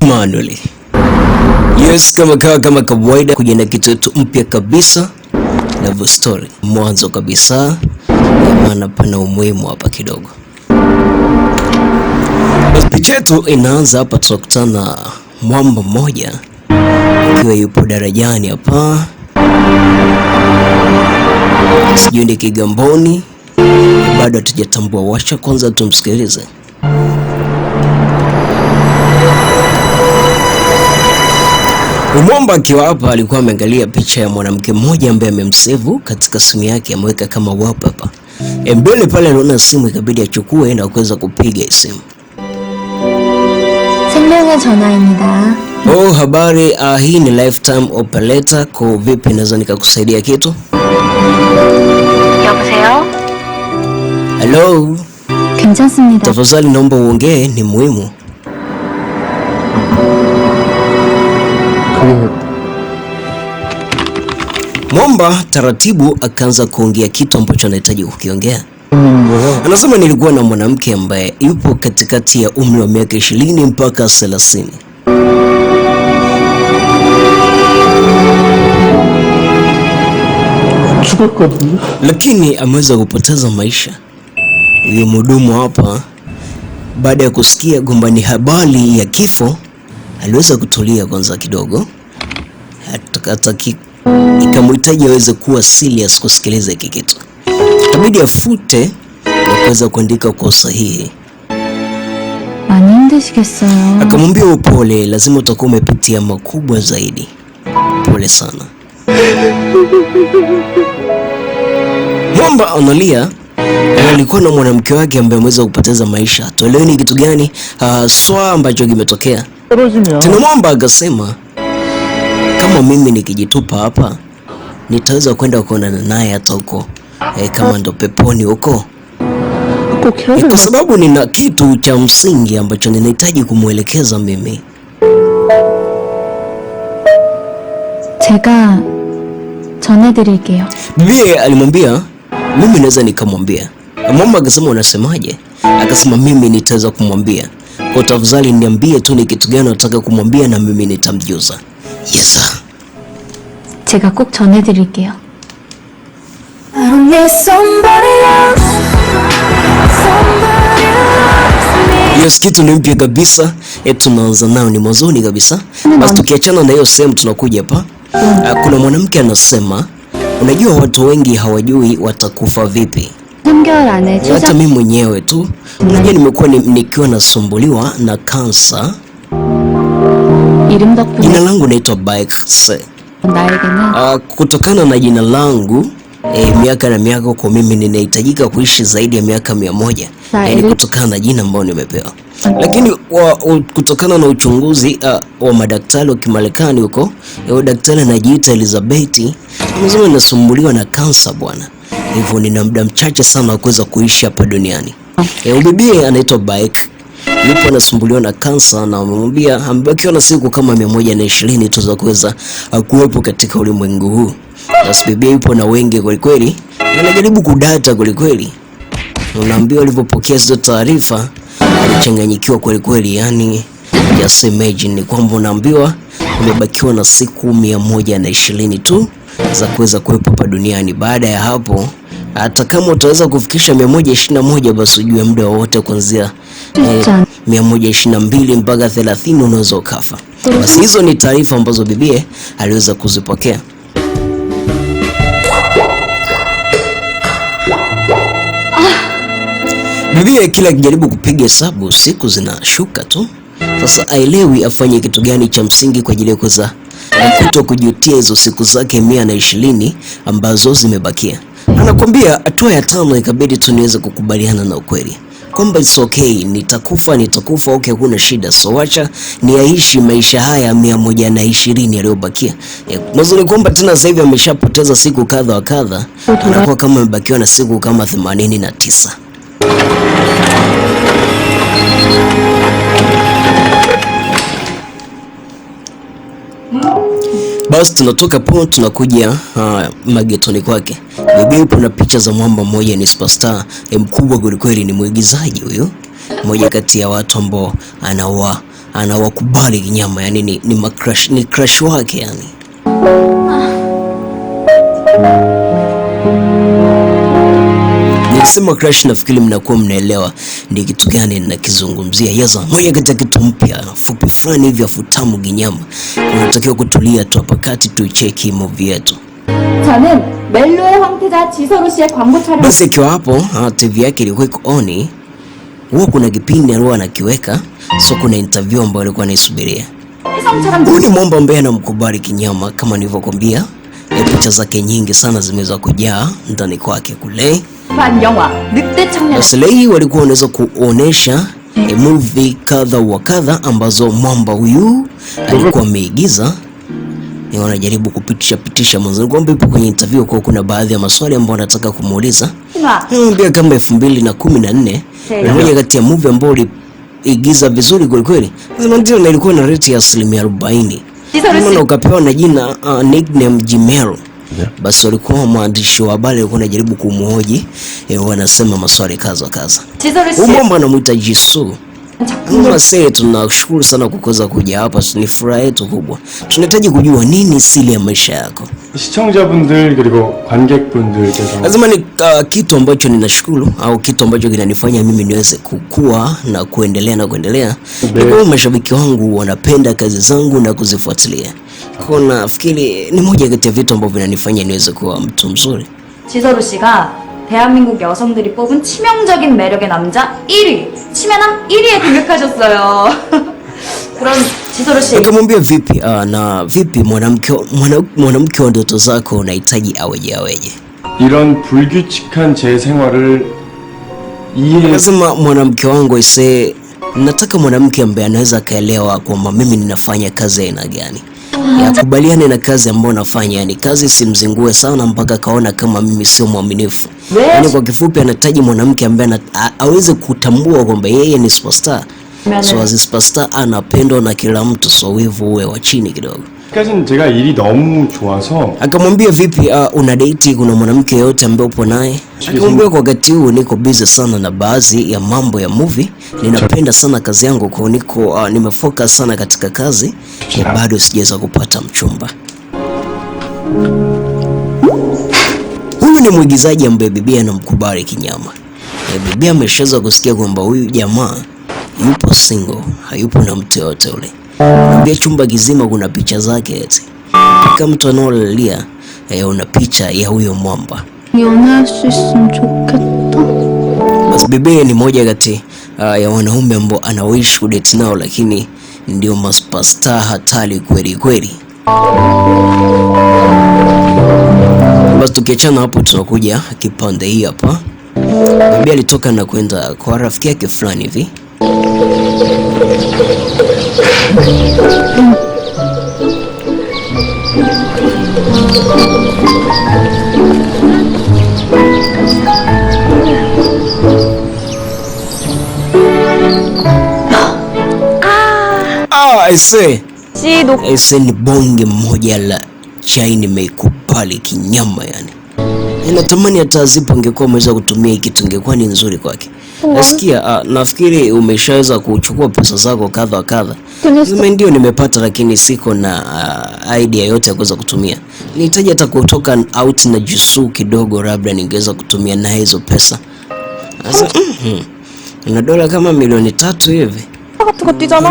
Manually. Yes, kama kawaida kuja na kitu yetu mpya kabisa. Love story. Mwanzo kabisa. Maana pana umuhimu hapa kidogo. Picha yetu inaanza hapa, tunakutana mwamba mmoja akiwa yupo darajani hapa. Sijui ni Kigamboni. Bado hatujatambua. Wacha kwanza tumsikilize. Mwamba akiwa hapa alikuwa ameangalia picha ya mwanamke mmoja ambaye amemsave katika simu yake, ameweka kama wallpaper. Mbele pale anaona simu, ikabidi achukue na kuweza kupiga simu. 생명의 전화입니다. Oh, habari, hii ni lifetime operator. Kwa vipi naweza nikakusaidia kitu? 여보세요? Hello? 괜찮습니다. Tafadhali naomba uongee, ni muhimu. Mwamba taratibu akaanza kuongea kitu ambacho anahitaji kukiongea. Anasema nilikuwa na mwanamke ambaye yupo katikati ya umri wa miaka 20 mpaka 30. Lakini ameweza kupoteza maisha. Huyo mhudumu hapa, baada ya kusikia kwamba ni habari ya kifo, aliweza kutulia kwanza kidogo. Ikamhitaji aweze kuwa serious kusikiliza hiki kitu. Itabidi afute na kuweza kuandika kwa usahihi. 많이 힘드시겠어요. Akamwambia upole, lazima utakuwa umepitia makubwa zaidi. Pole sana. Mwamba analia. Alikuwa na mwanamke wake ambaye ameweza kupoteza maisha. Tueleweni kitu gani swa ambacho kimetokea. Tena Mwamba akasema, kama mimi nikijitupa hapa nitaweza kwenda kuonana naye hata huko kama ndo peponi huko. Kwa sababu nina kitu cha msingi ambacho ninahitaji kumwelekeza mimi. 제가 전해드릴게요. Bibi alimwambia mimi naweza nikamwambia. Mwamba akasema unasemaje? Akasema mimi nitaweza kumwambia. Kwa tafadhali niambie tu ni kitu gani unataka kumwambia na mimi nitamjuza. Yes sir. 제가 꼭 전해드릴게요. Yes, kitu ni mpya kabisa. Tunaanza nao ni mwanzoni kabisa. Basi tukiachana na hiyo sehemu tunakuja hapa. Kuna mwanamke anasema, unajua watu wengi hawajui watakufa vipi. 3개월 안에 Hata mimi mwenyewe tu unajua nimekuwa nikiwa nasumbuliwa na kansa. 이름 덕분에 Jina langu naitwa Baekse. 나에게는 Kutokana na jina langu miaka na miaka kwa mimi ninahitajika kuishi zaidi ya miaka 100. Yaani kutokana na jina ambalo nimepewa. Lakini kutokana na uchunguzi wa madaktari wa Kimarekani huko, daktari anajiita Elizabeth, anasema ninasumbuliwa na kansa bwana. Hivyo nina muda mchache sana wa kuweza kuishi hapa duniani. Bibi anaitwa Baek. Yupo anasumbuliwa na kansa na amemwambia amebakiwa na siku kama 120 tu za kuweza kuwepo katika ulimwengu huu. Basi bibi yupo na wengi kweli kweli. Anajaribu kudata kweli kweli. Unaambiwa alipopokea hizo taarifa alichanganyikiwa kweli kweli, yani just imagine ni kwamba unaambiwa umebakiwa na siku 120 tu za kuweza kuwepo hapa duniani. Baada ya hapo hata kama utaweza kufikisha 121 basi ujue muda wote kuanzia 122 mpaka 30 unaweza ukafa. Basi hizo ni taarifa ambazo bibie aliweza kuzipokea. Bibie kila kijaribu kupiga hesabu siku zinashuka tu. Sasa aelewi afanye kitu gani cha msingi kwa ajili ya kuweza kuto kujutia hizo siku zake 120 ambazo zimebakia. Anakwambia hatua ya 5 ikabidi tu niweze kukubaliana na ukweli kwamba it's okay, nitakufa okay, hakuna shida, so wacha niaishi maisha haya 120 yaliyobakia. Mwanzo ni kwamba tena sasa hivi ameshapoteza siku kadha wa kadha, anakuwa kama amebakiwa na siku kama 89. Basi tunatoka po tunakuja magetoni kwake. Bibi yupo na picha za mwamba mmoja, ni superstar mkubwa kweli kweli, ni mwigizaji huyo, mmoja kati ya watu ambao anawakubali kinyama, yani ni crush wake yani. Nikisema crush nafikiri mnakuwa mnaelewa ni kitu gani ninakizungumzia. Yaza moja kati ya kitu mpya fupi fulani hivi afu tamu kinyama. Unatakiwa kutulia tu hapa kati tuicheki movie yetu. 저는 멜로의 황태자 지서로 씨의 광고 촬영. Basi ikiwa hapo TV yake ilikuwa iko on, huwa kuna kipindi alikuwa anakiweka, so kuna interview ambayo alikuwa anaisubiria. Huyu ni mwamba ambaye anamkubali kinyama kama nilivyokuambia. Picha zake nyingi sana zimeweza kujaa ndani kwake kule. Basi leo walikuwa wanaweza kuonesha movie kadha wa kadha ambazo mwamba huyu alikuwa ameigiza. Ni wanajaribu kupitisha mwanzo kwamba ipo kwenye interview kwa kuna baadhi ya maswali ambayo wanataka kumuuliza. Pia kama 2014 ni moja kati ya movie ambayo iliigiza vizuri kweli kweli. Sema ndio na ilikuwa na rate ya 40%. Kama ukapewa na jina nickname Jimelo. Basi walikuwa mwandishi wa habari walikuwa wanajaribu kumhoji, wanasema maswali kaza. Mwamba anamuita Jisoo. Sasa tunashukuru sana kukoza kuja hapa, ni furaha yetu kubwa. Tunahitaji kujua nini siri ya maisha yako. 시청자분들 그리고 관객분들께서 lazima ni kitu ambacho ninashukuru au kitu ambacho kinanifanya mimi niweze kukua na kuendelea. Kwa mashabiki wangu wanapenda kazi zangu na kuzifuatilia. Kwa nafikiri ni moja kati ya vitu ambavyo vinanifanya niweze kuwa mtu mzuri. 지서로 씨가 대한민국 여성들이 뽑은 치명적인 매력의 남자 1위, 치매남 1위에 등극하셨어요. 그럼 지서로 씨. Nikamwambia vipi na vipi mwanamke wa ndoto zako unahitaji aweje? 이런 불규칙한 제 생활을 이해. Nasema mwanamke wangu nataka mwanamke ambaye anaweza kaelewa kwamba mimi ninafanya kazi aina gani. Yakubaliane na kazi ambayo nafanya, yani kazi simzingue sana mpaka kaona kama mimi sio mwaminifu. Yani kwa kifupi anahitaji mwanamke ambaye aweze kutambua kwamba yeye ni superstar. So as superstar anapendwa na kila mtu, so wivu uwe wa chini kidogo. 까지는 제가 일이 너무 좋아서. Akamwambia vipi una date, kuna mwanamke yote ambaye upo naye? Akamwambia kwa wakati huu niko busy sana na baadhi ya mambo ya movie. Ninapenda sana kazi yangu kwa niko nimefocus sana katika kazi. Bado sijaweza kupata mchumba. Huyu ni mwigizaji ambaye bibi anamkubali kinyama. Bibi ameshaweza kusikia kwamba huyu jamaa yupo single, hayupo na mtu yote ule. Nambia chumba kizima kuna picha zake eti. Kama mtu anaolalia una picha ya huyo mwamba. 연애할 수 있으면 좋겠다. Basi bibi ni moja kati ya wanaume ambao anawish kudate nao, lakini ndio superstar hatari kweli. Basi tukiachana hapo tunakuja kipande hii hapa. Bibi alitoka na kwenda kwa rafiki yake fulani hivi. Aise ni bonge moja la chai nimeikubali kinyama yani. Natamani hata zipo ingekuwa umeweza kutumia hiki kitu ingekuwa ni nzuri kwake. Nasikia nafikiri umeshaweza kuchukua pesa zako kadha. Mimi ndio nimepata, lakini siko na idea yote ya kuweza kutumia. Nihitaji hata kutoka out na Jisoo kidogo, labda ningeweza kutumia na hizo pesa. Sasa una dola kama milioni 3 hivi.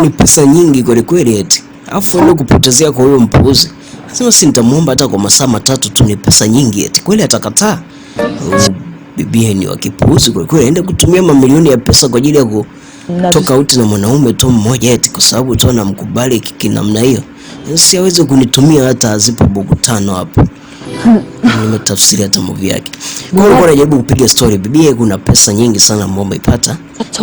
Ni pesa nyingi kweli eti. Alafu ndio kupotezea kwa huyo mpuuzi. Sema si nitamuomba hata kwa masaa 3 tu, ni pesa nyingi eti. Kweli atakataa? Bibi ni wa kipuuzi kweli, aende kutumia mamilioni ya pesa kwa ajili ya kutoka out na mwanaume tu mmoja eti kwa sababu tu anamkubali kinamna hiyo. Si aweze kunitumia hata azipo buku 5 hapo. Nimetafsiri hata movie yake. Kwa hiyo anajaribu kupiga story. Bibi kuna pesa nyingi sana ambayo ameipata.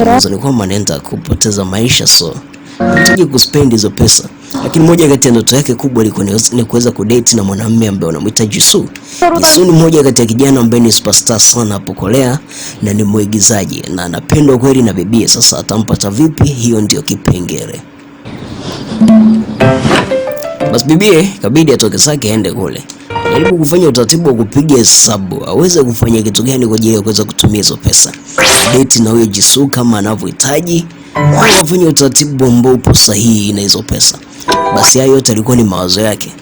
Mwanzo ni kwamba anaenda kupoteza maisha, so anataka kuspend hizo pesa. Lakini moja kati ya ndoto yake kubwa ilikuwa ni kuweza kudate na mwanamume ambaye anamuita Jisoo. Jisoo ni moja kati ya kijana ambaye ni superstar sana hapo Korea na ni mwigizaji na anapendwa kweli na bibi. Sasa atampata vipi? Hiyo ndio kipengele. Basi bibi kabidi atoke zake aende kule. Jaribu kufanya utaratibu wa kupiga hesabu aweze kufanya kitu gani kwa ajili ya kuweza kutumia hizo pesa. Date na huyo Jisoo kama anavyohitaji Wafanya utaratibu ambao upo sahihi na hizo pesa. Basi hayo yote alikuwa ni mawazo yake.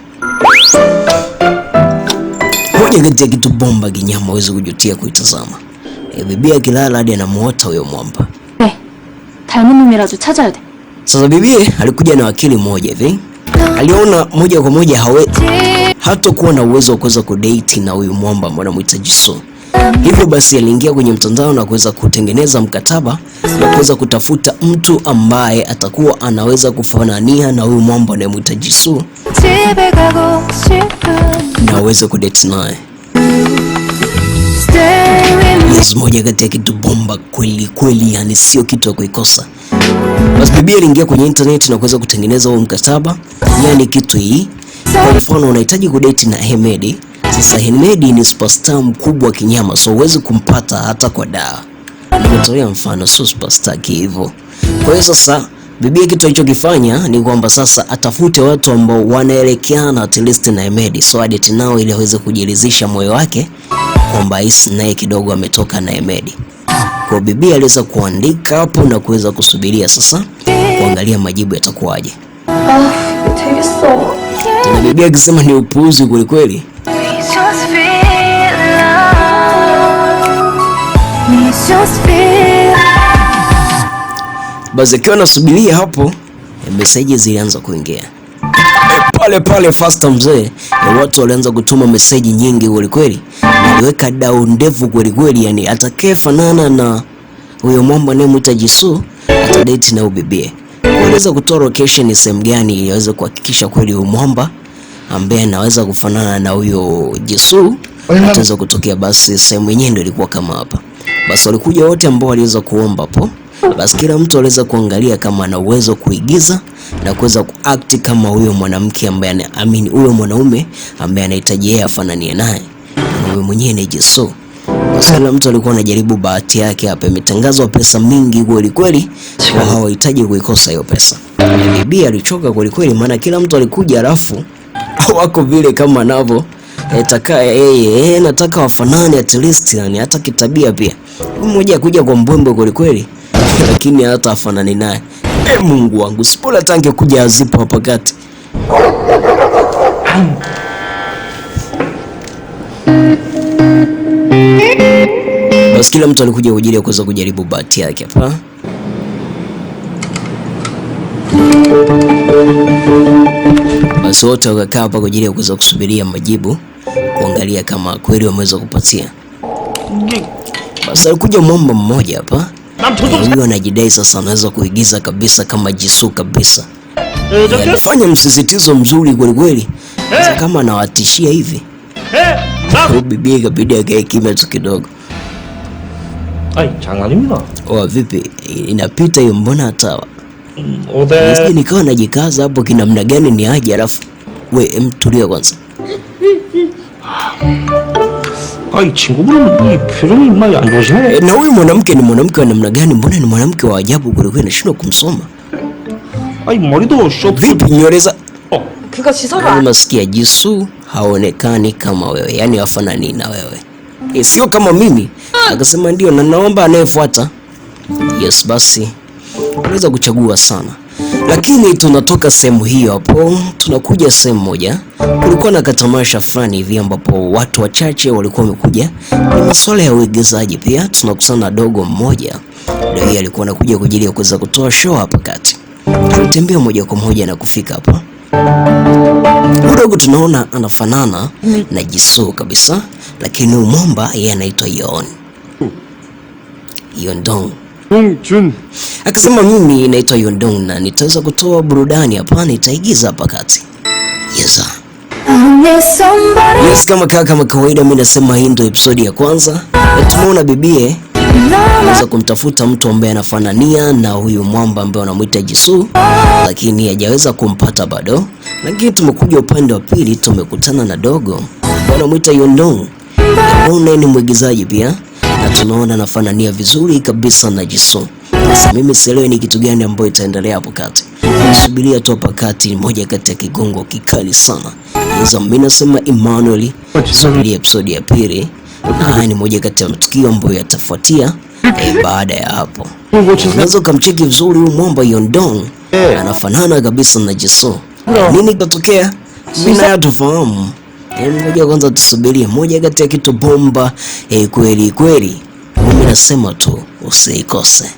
Moja kati ya kitu bomba kinyama hawezi kujutia kuitazama. Bibi akilala hadi anamuota huyo mwamba. 네, 닮은 놈이라도 찾아야 돼. Sasa bibi alikuja na wakili mmoja hivi. Aliona moja kwa moja hatakuwa na uwezo wa kuweza kudate na huyu mwamba ambaye anamuita Jisoo. Hivyo basi aliingia kwenye mtandao na kuweza kutengeneza mkataba na kuweza kutafuta mtu ambaye atakuwa anaweza kufanania na huyu mwamba anayemuita Jisoo na aweze kudate naye. Yes, moja kati ya kitu bomba kweli kweli, yani sio kitu ya kuikosa. Basi bibi aliingia kwenye internet na kuweza kutengeneza huo mkataba, yani kitu hii. Kwa mfano unahitaji kudate na Hemedi. Sasa Hemedi ni superstar mkubwa kinyama, so huwezi kumpata hata kwa dawa. Nimetolea mfano, so superstar hivyo. Kwa hiyo sasa bibi kitu alichokifanya ni kwamba sasa atafute watu ambao wanaelekeana at least na Hemedi, so adate nao ili aweze kujiridhisha moyo wake kwamba hisi naye kidogo ametoka na Hemedi. Kwa bibi aliweza kuandika hapo na kuweza kusubiria sasa kuangalia majibu yatakuwaje. Na bibi akisema ni upuuzi kweli kweli. Basi akiwa nasubiria hapo, message zilianza kuingia. Pale faster mzee, watu walianza kutuma message nyingi kweli kweli. Aliweka dau ndefu kweli kweli, yani atakayefanana na huyo mwamba anayemuita Jisoo atadate na ubibie. Waliweza kutoa location ni sehemu gani ili aweze kuhakikisha kweli huyo mwamba ambaye anaweza kufanana na huyo Jisoo ataweza kutokea. Basi sehemu yenyewe ndio ilikuwa kama hapa. Basi walikuja wote ambao waliweza kuomba hapo. Basi kila mtu aliweza kuangalia kama ana uwezo kuigiza na kuweza kuact kama huyo mwanamke ambaye anaamini huyo mwanaume ambaye anahitaji yeye afananie naye. Huyo mwenyewe ni Jisoo. Basi kila mtu alikuwa anajaribu bahati yake hapa. Imetangazwa pesa mingi kweli kweli, kwa hawahitaji kuikosa hiyo pesa. Bibi alichoka kweli kweli, maana kila mtu alikuja alafu wako vile kama navo nataka wafanane at least, yani hata kitabia pia. Mmoja kuja kwa mbwembe kweli kweli, lakini hata afanani naye. Mungu wangu, sipola tange kuja azipo hapa kati. Basi kila mtu alikuja kwa ajili ya kuweza kujaribu bahati yake hapa. Basi wote wakakaa hapa kwa ajili ya kuweza kusubiria majibu, kuangalia kama kweli wameweza kupatia. Basi alikuja mwamba mmoja hapa. Huyo anajidai sasa anaweza kuigiza kabisa kama Jisoo kabisa. Alifanya msisitizo mzuri kweli kweli. Sasa kama anawatishia hivi. Bibi ikabidi akae kimya tu kidogo. 장난입니다. Vipi? Inapita hiyo, mbona hatawa? Nisije nikawa najikaza hapo kinamna gani ni aje, alafu we tulia kwanza. 친구분은 이 표정이 많이 안 좋으시네. Na huyu mwanamke ni mwanamke wa namna gani? Mbona ni mwanamke wa ajabu kweli kweli, nashindwa kumsoma. 머리도 쇼. Vipi nywele za 그거 지소가 nasikia Jisoo haonekani kama wewe, yani hafanani na wewe. Sio kama mimi. Akasema ndio, na naomba anayefuata. Yes, basi unaweza kuchagua sana. Lakini tunatoka sehemu hiyo hapo, tunakuja sehemu moja. Kulikuwa na katamasha fulani hivi ambapo watu wachache walikuwa wamekuja. Ni masuala ya uigizaji pia. Tunakusana na dogo mmoja. Ndio yeye alikuwa anakuja kwa ajili ya kuweza kutoa show hapa kati. Tulitembea moja kwa moja na kufika hapa. Dogo tunaona anafanana na Jisoo kabisa, lakini mwamba yeye anaitwa Yeondong. Jun. Akasema mimi naitwa Yeondong na nitaweza kutoa burudani hapa, nitaigiza hapa kati. Yes. Yes, kama kawaida mimi nasema hii ndio episode ya kwanza. Na tumeona bibie anaweza kumtafuta mtu ambaye anafanania na huyu mwamba ambaye anamuita Jisoo, lakini hajaweza kumpata bado. Lakini tumekuja upande wa pili, tumekutana na dogo anamuita Yeondong. Yeondong ni mwigizaji pia na tunaona anafanania vizuri kabisa na Jisoo. Sasa mimi sielewi ni kitu gani ambayo itaendelea hapo kati. Subiria tu hapa kati, moja kati ya kigongo kikali sana. Hizo mimi nasema Emmanuel, subiria episode ya pili. Na haya ni moja kati ya matukio ambayo yatafuatia Baada ya hapo unaweza ukamcheki vizuri huyu mwamba Yondong, anafanana kabisa na Jisoo. Nini kitatokea? Mimi naye tufahamu. Ngoja kwanza tusubirie, moja kati ya kitu bomba kweli kweli. Mimi nasema tu usikose.